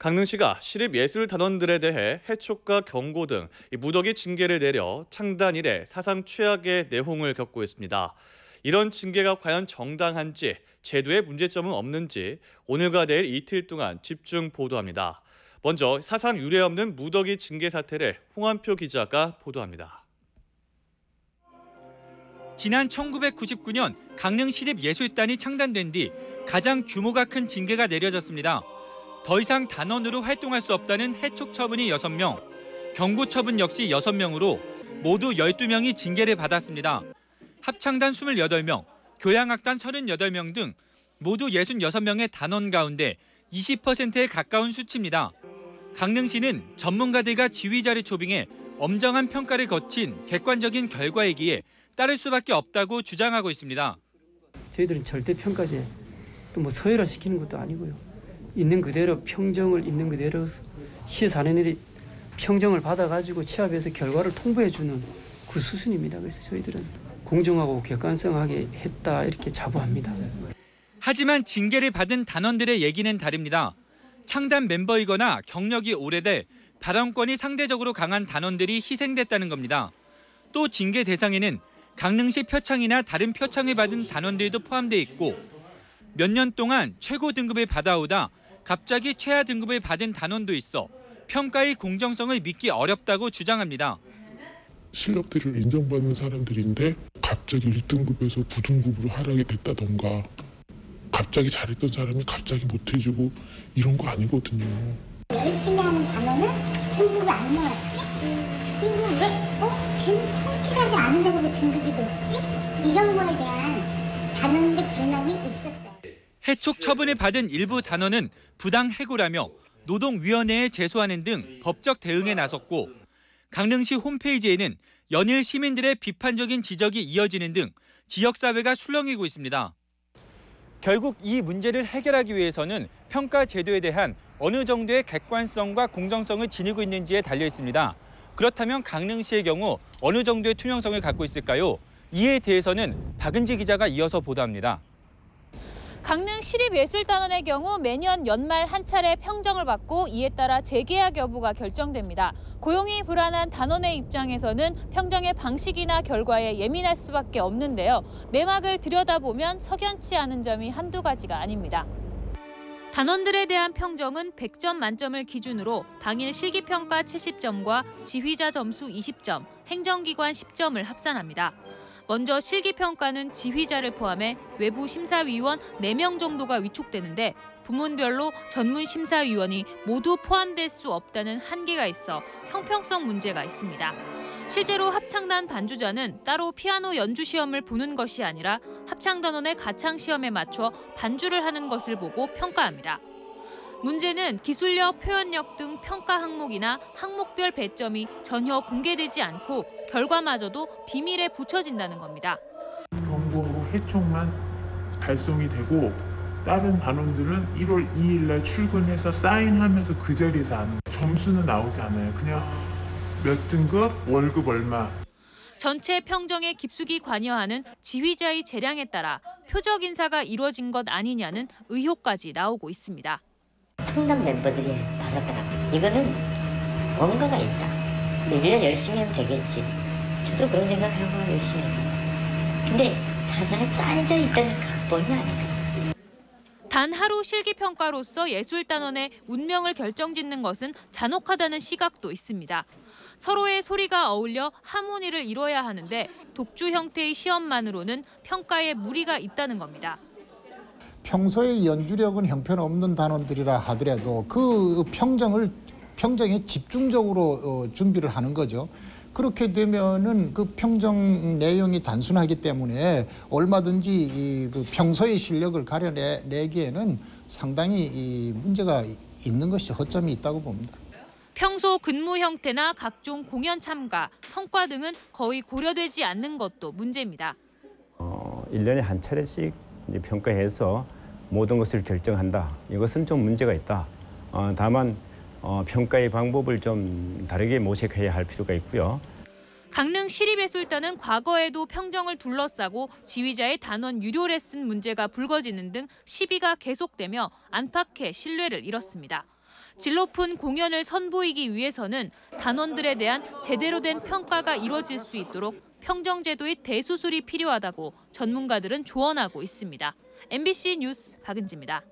강릉시가 시립예술단원들에 대해 해촉과 경고 등 무더기 징계를 내려 창단 이래 사상 최악의 내홍을 겪고 있습니다. 이런 징계가 과연 정당한지, 제도에 문제점은 없는지 오늘과 내일 이틀 동안 집중 보도합니다. 먼저 사상 유례 없는 무더기 징계 사태를 홍한표 기자가 보도합니다. 지난 1999년 강릉시립예술단이 창단된 뒤 가장 규모가 큰 징계가 내려졌습니다. 더 이상 단원으로 활동할 수 없다는 해촉 처분이 6명, 경고 처분 역시 6명으로 모두 12명이 징계를 받았습니다. 합창단 28명, 교향악단 38명 등 모두 66명의 단원 가운데 20%에 가까운 수치입니다. 강릉시는 전문가들과 지휘자를 초빙해 엄정한 평가를 거친 객관적인 결과이기에 따를 수밖에 없다고 주장하고 있습니다. 저희들은 절대 평가제 또 서열화시키는 것도 아니고요. 있는 그대로 평정을 있는 그대로 시에서 하는 일이 평정을 받아가지고 취합해서 결과를 통보해주는 그 수순입니다. 그래서 저희들은 공정하고 객관성하게 했다 이렇게 자부합니다. 하지만 징계를 받은 단원들의 얘기는 다릅니다. 창단 멤버이거나 경력이 오래돼 발언권이 상대적으로 강한 단원들이 희생됐다는 겁니다. 또 징계 대상에는 강릉시 표창이나 다른 표창을 받은 단원들도 포함돼 있고 몇 년 동안 최고 등급을 받아오다 갑자기 최하 등급을 받은 단원도 있어 평가의 공정성을 믿기 어렵다고 주장합니다. 실력들을 인정받는 사람들인데 갑자기 1등급에서 9등급으로 하락이 됐다던가 갑자기 잘했던 사람이 갑자기 못해주고 이런 거 아니거든요. 열심히 하는 단원은 등급이 안 나왔지? 그리고 왜 쟤는 성실하지 않은다고 왜 등급이 높지? 이런 거에 대한 단원들의 불만이 있었어요. 해촉 처분을 받은 일부 단원은 부당 해고라며 노동위원회에 제소하는 등 법적 대응에 나섰고 강릉시 홈페이지에는 연일 시민들의 비판적인 지적이 이어지는 등 지역사회가 술렁이고 있습니다. 결국 이 문제를 해결하기 위해서는 평가 제도에 대한 어느 정도의 객관성과 공정성을 지니고 있는지에 달려 있습니다. 그렇다면 강릉시의 경우 어느 정도의 투명성을 갖고 있을까요? 이에 대해서는 박은지 기자가 이어서 보도합니다. 강릉 시립예술단원의 경우 매년 연말 한 차례 평정을 받고 이에 따라 재계약 여부가 결정됩니다. 고용이 불안한 단원의 입장에서는 평정의 방식이나 결과에 예민할 수밖에 없는데요. 내막을 들여다보면 석연치 않은 점이 한두 가지가 아닙니다. 단원들에 대한 평정은 100점 만점을 기준으로 당일 실기평가 70점과 지휘자 점수 20점, 행정기관 10점을 합산합니다. 먼저 실기평가는 지휘자를 포함해 외부 심사위원 4명 정도가 위촉되는데 부문별로 전문 심사위원이 모두 포함될 수 없다는 한계가 있어 형평성 문제가 있습니다. 실제로 합창단 반주자는 따로 피아노 연주 시험을 보는 것이 아니라 합창단원의 가창 시험에 맞춰 반주를 하는 것을 보고 평가합니다. 문제는 기술력, 표현력 등 평가 항목이나 항목별 배점이 전혀 공개되지 않고 결과마저도 비밀에 붙여진다는 겁니다. 경고하고 해촉만 발송이 되고 다른 단원들은 1월 2일 날 출근해서 사인하면서 그 자리에서 하는 점수는 나오지 않아요. 그냥 몇 등급, 월급 얼마. 전체 평정에 깊숙이 관여하는 지휘자의 재량에 따라 표적 인사가 이루어진 것 아니냐는 의혹까지 나오고 있습니다. 창단 멤버들이 받았더라고요. 이거는 뭔가가 있다. 1년 열심히 하면 되겠지. 저도 그런 생각하고 열심히 해요. 근데 사전에 짜여져 있다는 각본이 아닐까. 단 하루 실기평가로서 예술단원의 운명을 결정짓는 것은 잔혹하다는 시각도 있습니다. 서로의 소리가 어울려 하모니를 이뤄야 하는데 독주 형태의 시험만으로는 평가에 무리가 있다는 겁니다. 평소에 연주력은 형편없는 단원들이라 하더라도 그 평정에 집중적으로 준비를 하는 거죠. 그렇게 되면은 그 평정 내용이 단순하기 때문에 얼마든지 그 평소의 실력을 가려내기에는 상당히 문제가 있는 것이 허점이 있다고 봅니다. 평소 근무 형태나 각종 공연 참가, 성과 등은 거의 고려되지 않는 것도 문제입니다. 1년에 한 차례씩 이제 평가해서 모든 것을 결정한다. 이것은 좀 문제가 있다. 다만 평가의 방법을 좀 다르게 모색해야 할 필요가 있고요. 강릉 시립예술단은 과거에도 평정을 둘러싸고 지휘자의 단원 유료 레슨 문제가 불거지는 등 시비가 계속되며 안팎의 신뢰를 잃었습니다. 질 높은 공연을 선보이기 위해서는 단원들에 대한 제대로 된 평가가 이루어질 수 있도록 평정제도의 대수술이 필요하다고 전문가들은 조언하고 있습니다. MBC 뉴스 박은지입니다.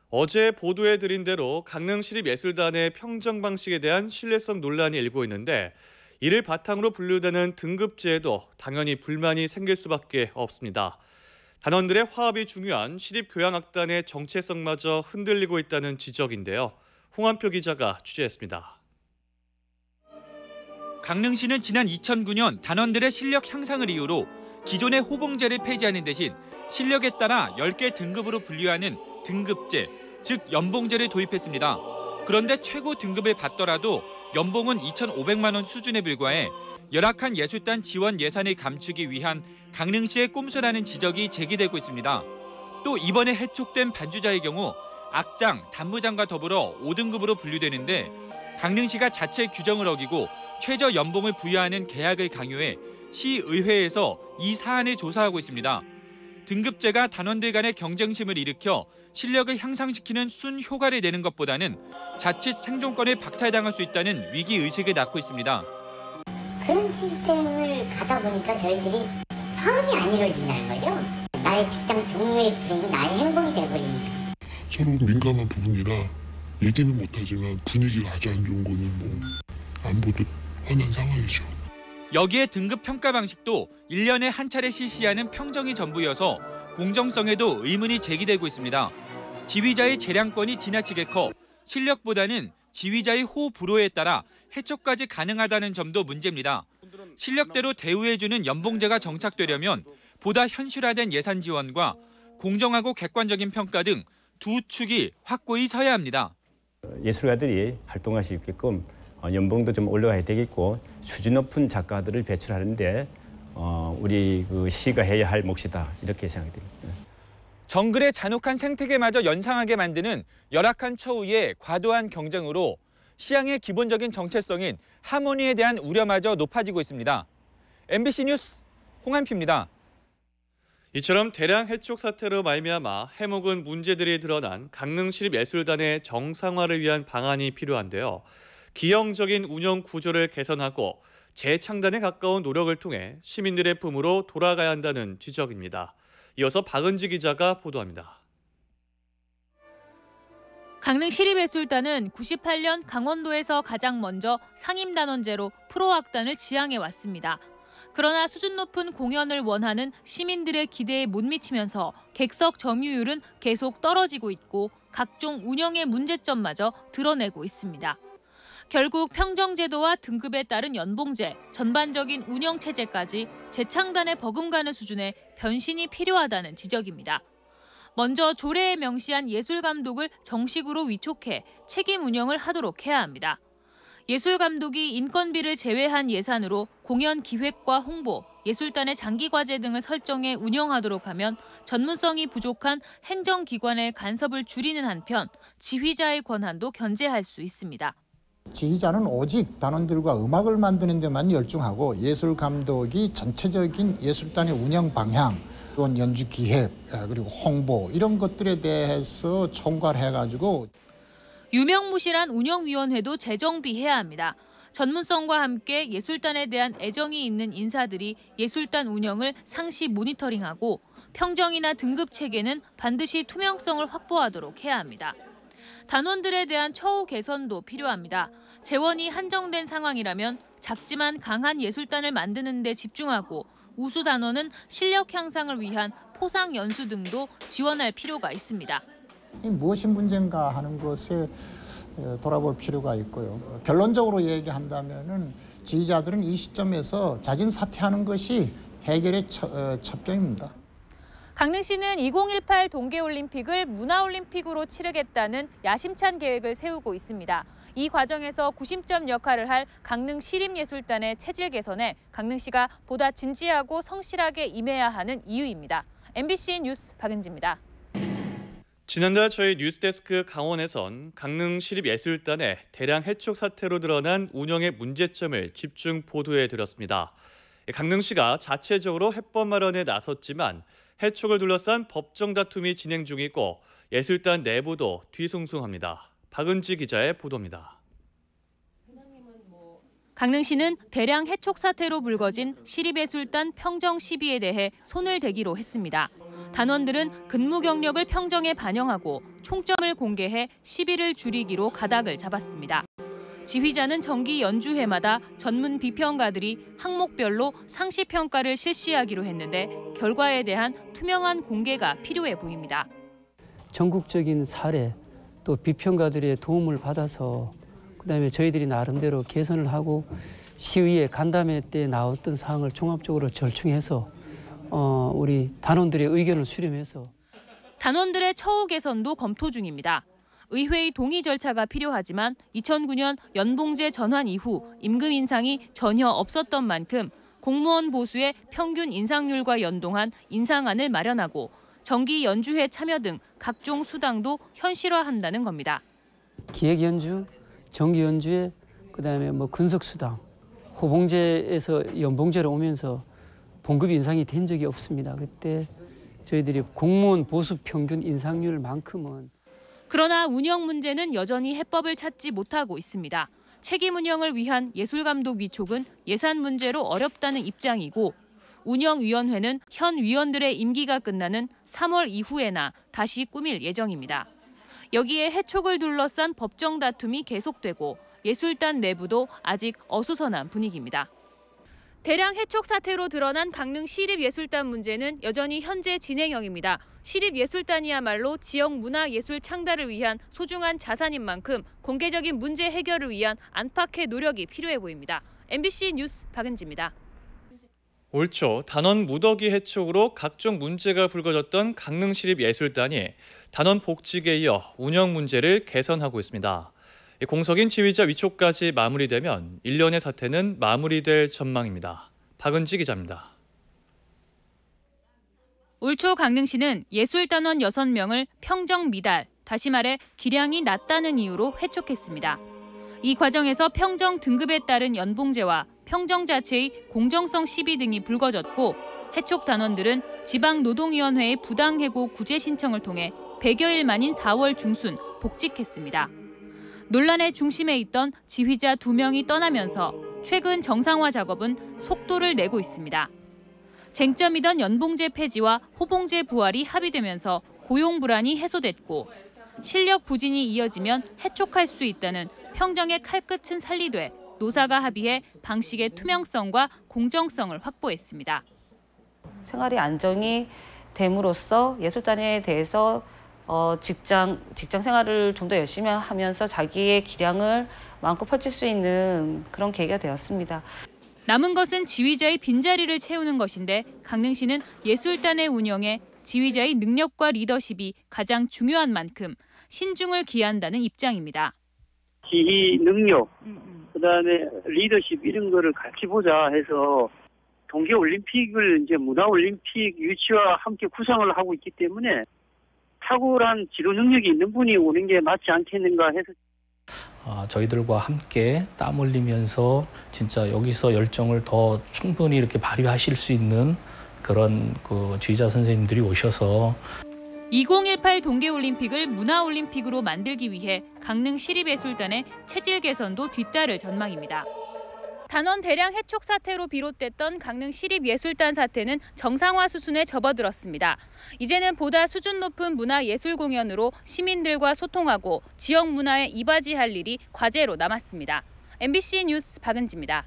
어제 보도해드린 대로 강릉시립예술단의 평정 방식에 대한 신뢰성 논란이 일고 있는데 이를 바탕으로 분류되는 등급제에도 당연히 불만이 생길 수밖에 없습니다. 단원들의 화합이 중요한 시립교향악단의 정체성마저 흔들리고 있다는 지적인데요. 홍한표 기자가 취재했습니다. 강릉시는 지난 2009년 단원들의 실력 향상을 이유로 기존의 호봉제를 폐지하는 대신 실력에 따라 10개 등급으로 분류하는 등급제, 즉 연봉제를 도입했습니다. 그런데 최고 등급을 받더라도 연봉은 2,500만 원 수준에 불과해 열악한 예술단 지원 예산을 감추기 위한 강릉시의 꼼수라는 지적이 제기되고 있습니다. 또 이번에 해촉된 반주자의 경우 악장, 단무장과 더불어 5등급으로 분류되는데 강릉시가 자체 규정을 어기고 최저 연봉을 부여하는 계약을 강요해 시의회에서 이 사안을 조사하고 있습니다. 등급제가 단원들 간의 경쟁심을 일으켜 실력을 향상시키는 순효과를 내는 것보다는 자칫 생존권을 박탈당할 수 있다는 위기의식을 낳고 있습니다. 그런 시스템을 가다 보니까 저희들이 화음이 안 이루어진다는 거죠. 나의 직장 동료의 불행이 나의 행복이 돼버리니까. 서로 민감한 부분이라 얘기는 못하지만 분위기가 아주 안 좋은 거는 뭐 안 보듯 뻔한 상황이죠. 여기에 등급 평가 방식도 1년에 한 차례 실시하는 평정이 전부여서 공정성에도 의문이 제기되고 있습니다. 지휘자의 재량권이 지나치게 커 실력보다는 지휘자의 호불호에 따라 해촉까지 가능하다는 점도 문제입니다. 실력대로 대우해주는 연봉제가 정착되려면 보다 현실화된 예산 지원과 공정하고 객관적인 평가 등 두 축이 확고히 서야 합니다. 예술가들이 활동할 수 있게끔 연봉도 좀 올라가야 되겠고 수준 높은 작가들을 배출하는데 우리 그 시가 해야 할 몫이다 이렇게 생각됩니다. 정글의 잔혹한 생태계마저 연상하게 만드는 열악한 처우의 과도한 경쟁으로 시향의 기본적인 정체성인 하모니에 대한 우려마저 높아지고 있습니다. MBC 뉴스 홍한표입니다. 이처럼 대량 해촉 사태로 말미암아 해묵은 문제들이 드러난 강릉시립예술단의 정상화를 위한 방안이 필요한데요. 기형적인 운영 구조를 개선하고 재창단에 가까운 노력을 통해 시민들의 품으로 돌아가야 한다는 지적입니다. 이어서 박은지 기자가 보도합니다. 강릉시립예술단은 98년 강원도에서 가장 먼저 상임단원제로 프로악단을 지향해 왔습니다. 그러나 수준 높은 공연을 원하는 시민들의 기대에 못 미치면서 객석 점유율은 계속 떨어지고 있고 각종 운영의 문제점마저 드러내고 있습니다. 결국 평정제도와 등급에 따른 연봉제, 전반적인 운영체제까지 재창단에 버금가는 수준의 변신이 필요하다는 지적입니다. 먼저 조례에 명시한 예술감독을 정식으로 위촉해 책임 운영을 하도록 해야 합니다. 예술감독이 인건비를 제외한 예산으로 공연 기획과 홍보, 예술단의 장기과제 등을 설정해 운영하도록 하면 전문성이 부족한 행정기관의 간섭을 줄이는 한편 지휘자의 권한도 견제할 수 있습니다. 지휘자는 오직 단원들과 음악을 만드는 데만 열중하고 예술감독이 전체적인 예술단의 운영 방향, 또는 연주 기획, 그리고 홍보 이런 것들에 대해서 총괄해가지고 유명무실한 운영위원회도 재정비해야 합니다. 전문성과 함께 예술단에 대한 애정이 있는 인사들이 예술단 운영을 상시 모니터링하고 평정이나 등급 체계는 반드시 투명성을 확보하도록 해야 합니다. 단원들에 대한 처우 개선도 필요합니다. 재원이 한정된 상황이라면 작지만 강한 예술단을 만드는 데 집중하고 우수 단원은 실력 향상을 위한 포상 연수 등도 지원할 필요가 있습니다. 무엇이 문제인가 하는 것에 돌아볼 필요가 있고요. 결론적으로 얘기한다면은 지휘자들은 이 시점에서 자진 사퇴하는 것이 해결의 첩경입니다. 강릉시는 2018 동계올림픽을 문화올림픽으로 치르겠다는 야심찬 계획을 세우고 있습니다. 이 과정에서 구심점 역할을 할 강릉시립예술단의 체질 개선에 강릉시가 보다 진지하고 성실하게 임해야 하는 이유입니다. MBC 뉴스 박은지입니다. 지난달 저희 뉴스데스크 강원에선 강릉시립예술단의 대량 해촉 사태로 드러난 운영의 문제점을 집중 보도해드렸습니다. 강릉시가 자체적으로 해법 마련에 나섰지만 해촉을 둘러싼 법정 다툼이 진행 중이고 예술단 내부도 뒤숭숭합니다. 박은지 기자의 보도입니다. 강릉시는 대량 해촉 사태로 불거진 시립예술단 평정 시비에 대해 손을 대기로 했습니다. 단원들은 근무 경력을 평정에 반영하고 총점을 공개해 시비를 줄이기로 가닥을 잡았습니다. 지휘자는 정기 연주회마다 전문 비평가들이 항목별로 상시 평가를 실시하기로 했는데 결과에 대한 투명한 공개가 필요해 보입니다. 전국적인 사례 또 비평가들의 도움을 받아서 그다음에 저희들이 나름대로 개선을 하고 시의회 간담회 때 나왔던 사항을 종합적으로 절충해서 우리 단원들의 의견을 수렴해서 단원들의 처우 개선도 검토 중입니다. 의회의 동의 절차가 필요하지만 2009년 연봉제 전환 이후 임금 인상이 전혀 없었던 만큼 공무원 보수의 평균 인상률과 연동한 인상안을 마련하고 정기 연주회 참여 등 각종 수당도 현실화한다는 겁니다. 기획 연주, 정기 연주회, 그다음에 근속 수당, 호봉제에서 연봉제로 오면서 봉급 인상이 된 적이 없습니다. 그때 저희들이 공무원 보수 평균 인상률만큼은 그러나 운영 문제는 여전히 해법을 찾지 못하고 있습니다. 책임 운영을 위한 예술감독 위촉은 예산 문제로 어렵다는 입장이고 운영위원회는 현 위원들의 임기가 끝나는 3월 이후에나 다시 꾸밀 예정입니다. 여기에 해촉을 둘러싼 법정 다툼이 계속되고 예술단 내부도 아직 어수선한 분위기입니다. 대량 해촉 사태로 드러난 강릉 시립예술단 문제는 여전히 현재 진행형입니다. 시립예술단이야말로 지역 문화예술 창달을 위한 소중한 자산인 만큼 공개적인 문제 해결을 위한 안팎의 노력이 필요해 보입니다. MBC 뉴스 박은지입니다. 올 초 단원 무더기 해촉으로 각종 문제가 불거졌던 강릉시립예술단이 단원 복직에 이어 운영 문제를 개선하고 있습니다. 공석인 지휘자 위촉까지 마무리되면 1년의 사태는 마무리될 전망입니다. 박은지 기자입니다. 올 초 강릉시는 예술단원 6명을 평정 미달, 다시 말해 기량이 낮다는 이유로 해촉했습니다. 이 과정에서 평정 등급에 따른 연봉제와 평정 자체의 공정성 시비 등이 불거졌고 해촉 단원들은 지방노동위원회의 부당해고 구제 신청을 통해 100여일 만인 4월 중순 복직했습니다. 논란의 중심에 있던 지휘자 2명이 떠나면서 최근 정상화 작업은 속도를 내고 있습니다. 쟁점이던 연봉제 폐지와 호봉제 부활이 합의되면서 고용 불안이 해소됐고 실력 부진이 이어지면 해촉할 수 있다는 평정의 칼끝은 살리되 노사가 합의해 방식의 투명성과 공정성을 확보했습니다. 생활이 안정이 됨으로써 예술단에 대해서 직장 생활을 좀 더 열심히 하면서 자기의 기량을 마음껏 펼칠 수 있는 그런 계기가 되었습니다. 남은 것은 지휘자의 빈자리를 채우는 것인데 강릉시는 예술단의 운영에 지휘자의 능력과 리더십이 가장 중요한 만큼 신중을 기한다는 입장입니다. 지휘 능력, 그다음에 리더십 이런 거를 같이 보자 해서 동계올림픽을 이제 문화올림픽 유치와 함께 구상을 하고 있기 때문에 탁월한 지도 능력이 있는 분이 오는 게 맞지 않겠는가 해서 저희들과 함께 땀 흘리면서 진짜 여기서 열정을 더 충분히 이렇게 발휘하실 수 있는 그런 지휘자 선생님들이 오셔서 2018 동계올림픽을 문화올림픽으로 만들기 위해 강릉 시립예술단의 체질 개선도 뒤따를 전망입니다. 단원 대량 해촉 사태로 비롯됐던 강릉 시립예술단 사태는 정상화 수순에 접어들었습니다. 이제는 보다 수준 높은 문화예술 공연으로 시민들과 소통하고 지역 문화에 이바지할 일이 과제로 남았습니다. MBC 뉴스 박은지입니다.